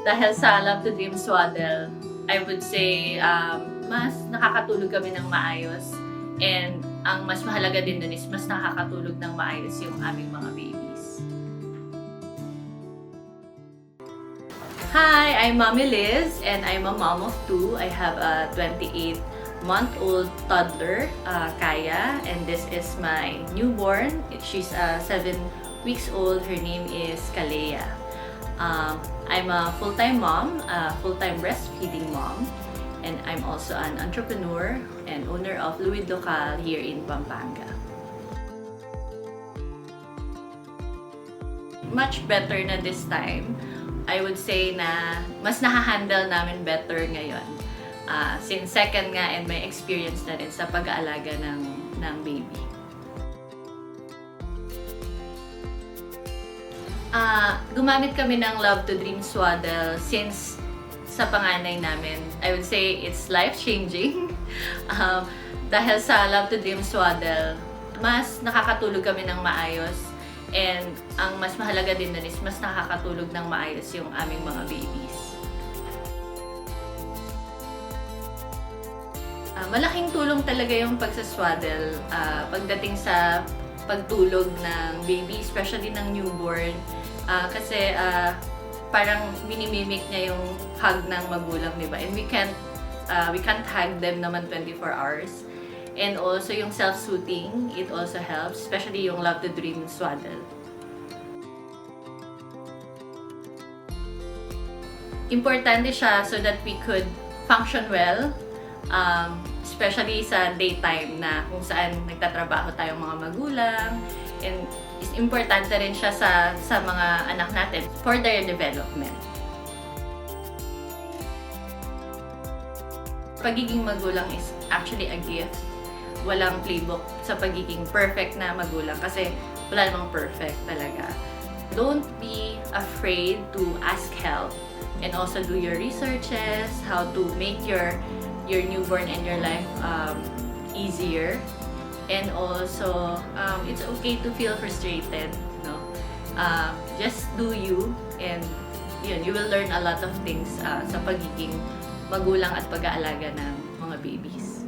Dahil sa Love to Dream Swaddle, I would say mas nakakatulog kami ng maayos. And ang mas mahalaga din dun is mas nakakatulog ng maayos yung aming mga babies. Hi, I'm Mommy Liz and I'm a mom of two. I have a 28-month-old toddler, Kaya, and this is my newborn. She's 7 weeks old. Her name is Kalea. I'm a full-time mom, a full-time breastfeeding mom, and I'm also an entrepreneur and owner of Luid Local here in Pampanga. Much better na this time. I would say na mas nakahandle namin better ngayon. Since second nga and may experience na rin sa pag-aalaga ng baby. Gumamit kami ng Love to Dream Swaddle since sa panganay namin. I would say it's life-changing. Dahil sa Love to Dream Swaddle, mas nakakatulog kami ng maayos. And ang mas mahalaga din dun is mas nakakatulog ng maayos yung aming mga babies. Malaking tulong talaga yung pagsaswaddle pagdating sa pagtulog ng baby, especially ng newborn. Kasi parang minimimik niya yung hug ng magulang, di ba? And we can't hug them naman 24 hours. And also yung self-soothing, it also helps, especially yung Love to Dream Swaddle. Importante siya so that we could function well, especially sa daytime na kung saan nagtatrabaho tayong mga magulang. And is importante rin siya sa mga anak natin for their development. Pagiging magulang is actually a gift. Walang playbook sa pagiging perfect na magulang kasi wala namang perfect talaga. Don't be afraid to ask help and also do your researches, how to make your newborn and your life easier. And also, it's okay to feel frustrated, no? Just do you, and you will learn a lot of things sa pagiging magulang at pag-aalaga ng mga babies.